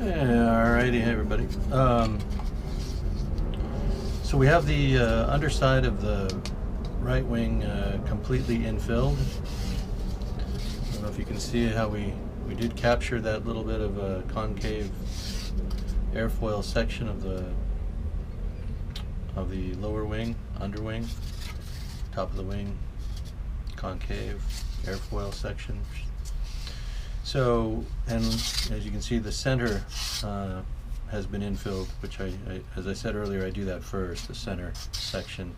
Alrighty, hey everybody. So we have the underside of the right wing completely infilled. I don't know if you can see how we did capture that little bit of a concave airfoil section of the lower wing, underwing, top of the wing, concave airfoil section. So, and as you can see, the center has been infilled, which as I said earlier, I do that first, the center section.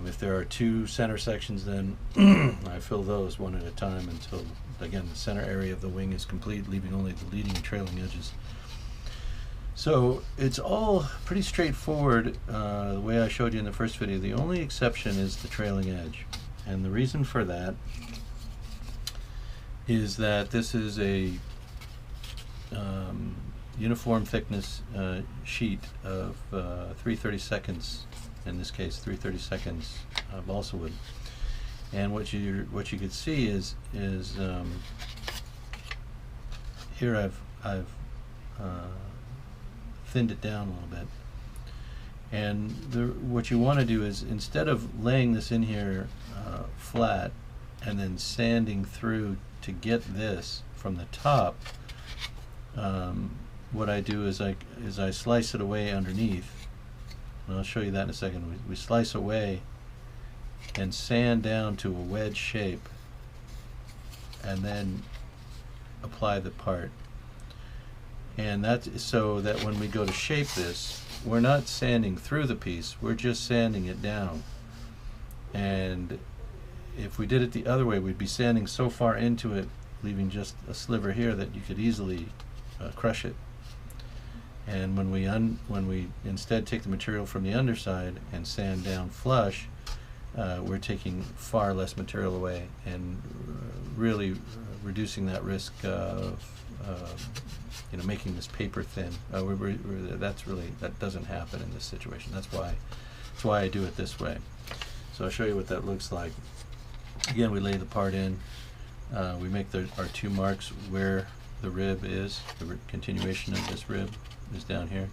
If there are two center sections, then I fill those one at a time until, again, the center area of the wing is complete, leaving only the leading and trailing edges. So it's all pretty straightforward the way I showed you in the first video. The only exception is the trailing edge, and the reason for that is that this is a uniform thickness sheet of 3/32, in this case 3/32 balsa wood. And what you could see is here I've thinned it down a little bit. And what you want to do is, instead of laying this in here flat and then sanding through to get this from the top, what I do is I slice it away underneath, and I'll show you that in a second. We slice away and sand down to a wedge shape, and then apply the part. And that's so that when we go to shape this, we're not sanding through the piece, we're just sanding it down. And if we did it the other way, we'd be sanding so far into it, leaving just a sliver here, that you could easily crush it. And when we instead take the material from the underside and sand down flush, we're taking far less material away and really reducing that risk of making this paper thin. That doesn't happen in this situation. That's why I do it this way. So I'll show you what that looks like. Again, we lay the part in. We make our two marks where the rib is. The continuation of this rib is down here.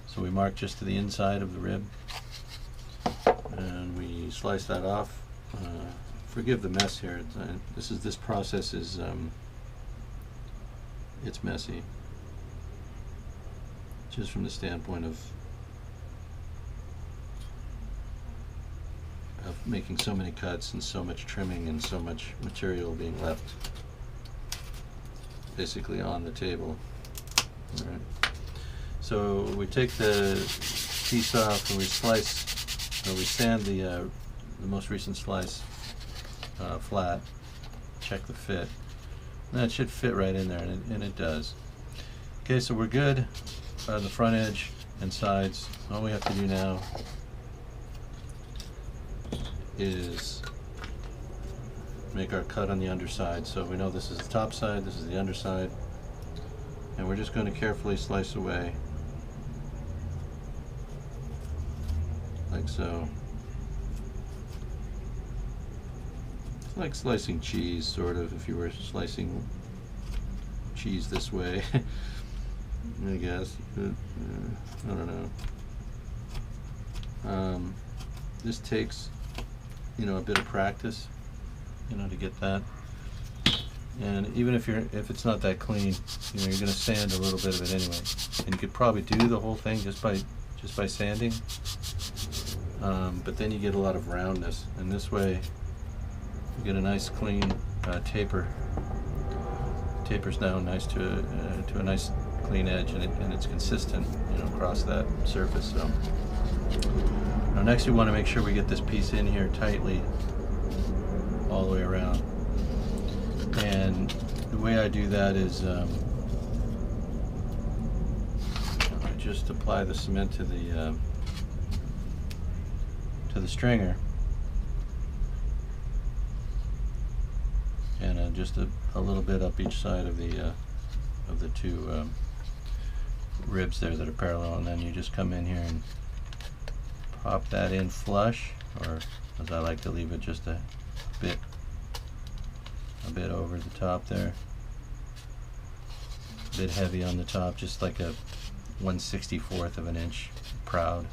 So we mark just to the inside of the rib, and we slice that off. Forgive the mess here. This process is it's messy, just from the standpoint of making so many cuts and so much trimming and so much material being left basically on the table. All right. So we take the piece off and we slice, or we sand the most recent slice flat, check the fit. And that should fit right in there, and it does. Okay, so we're good on the front edge and sides. All we have to do now is make our cut on the underside. So we know this is the top side, this is the underside, and we're just going to carefully slice away like so. It's like slicing cheese, sort of, if you were slicing cheese this way. I guess. I don't know. This takes a bit of practice, to get that. And even if it's not that clean, you're going to sand a little bit of it anyway. And you could probably do the whole thing just by sanding. But then you get a lot of roundness, and this way you get a nice clean taper. Tapers down nice to a nice clean edge, and it's consistent, across that surface. So now next we want to make sure we get this piece in here tightly all the way around. And the way I do that is I just apply the cement to the stringer, and just a little bit up each side of the two ribs there that are parallel, and then you just come in here and pop that in flush, or as I like to leave it, just a bit over the top there. a bit heavy on the top, just like a 1/64 of an inch proud.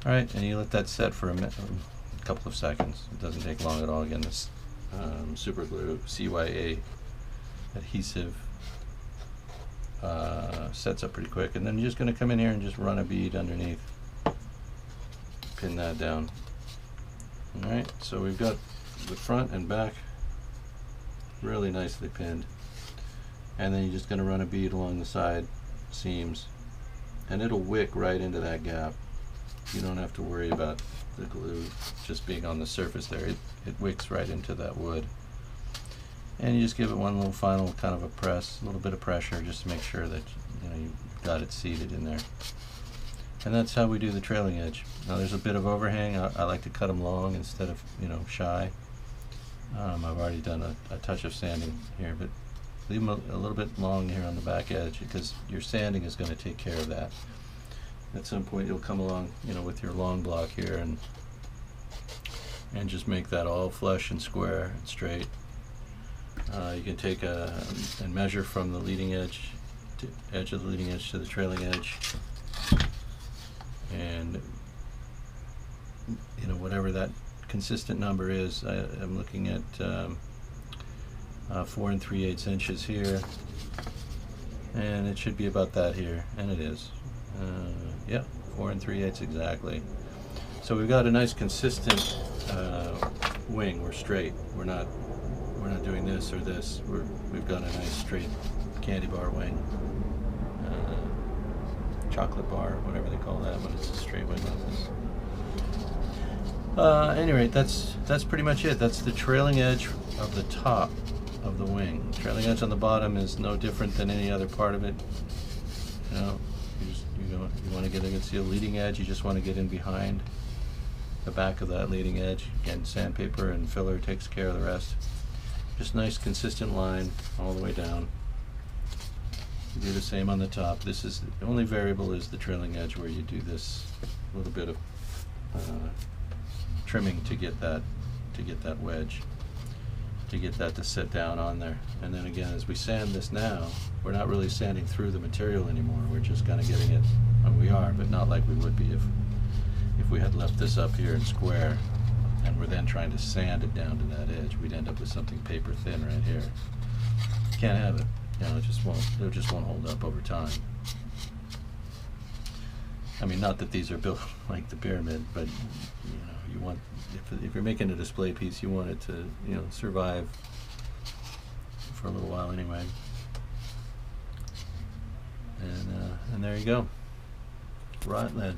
Alright, and you let that set for a couple of seconds. It doesn't take long at all. Again, this super glue CYA adhesive sets up pretty quick, and then you're just going to come in here and just run a bead underneath, pin that down. Alright, so we've got the front and back really nicely pinned, and then you're just going to run a bead along the side seams, and it'll wick right into that gap. You don't have to worry about the glue just being on the surface there. It wicks right into that wood. And you just give it one little final kind of a press, a little bit of pressure, just to make sure that you've got it seated in there. And that's how we do the trailing edge. Now there's a bit of overhang. I like to cut them long instead of shy. I've already done a touch of sanding here, but leave them a little bit long here on the back edge, because your sanding is going to take care of that. At some point you'll come along with your long block here and just make that all flush and square and straight. You can take and measure from the leading edge of the leading edge to the trailing edge, and whatever that consistent number is. I'm looking at 4 3/8 inches here, and it should be about that here, and it is. Yeah, 4 3/8 exactly. So we've got a nice consistent wing. We're straight. We're not doing this or this. We've got a nice straight candy bar wing, chocolate bar, whatever they call that when it's a straight wing like this. At any rate, that's pretty much it. That's the trailing edge of the top of the wing. Trailing edge on the bottom is no different than any other part of it. You want to get against the leading edge. You just want to get in behind the back of that leading edge. Again, sandpaper and filler takes care of the rest. Just nice consistent line all the way down. You do the same on the top. This is the only variable is the trailing edge, where you do this little bit of trimming to get that wedge, to get that to sit down on there. And then again, as we sand this now, we're not really sanding through the material anymore. We're just kind of getting it. We are, but not like we would be if we had left this up here in square and we're then trying to sand it down to that edge. We'd end up with something paper thin right here. Can't have it. It just won't hold up over time. I mean, not that these are built like the pyramid, but you want, if you're making a display piece, you want it to survive for a little while anyway. And there you go. Right then.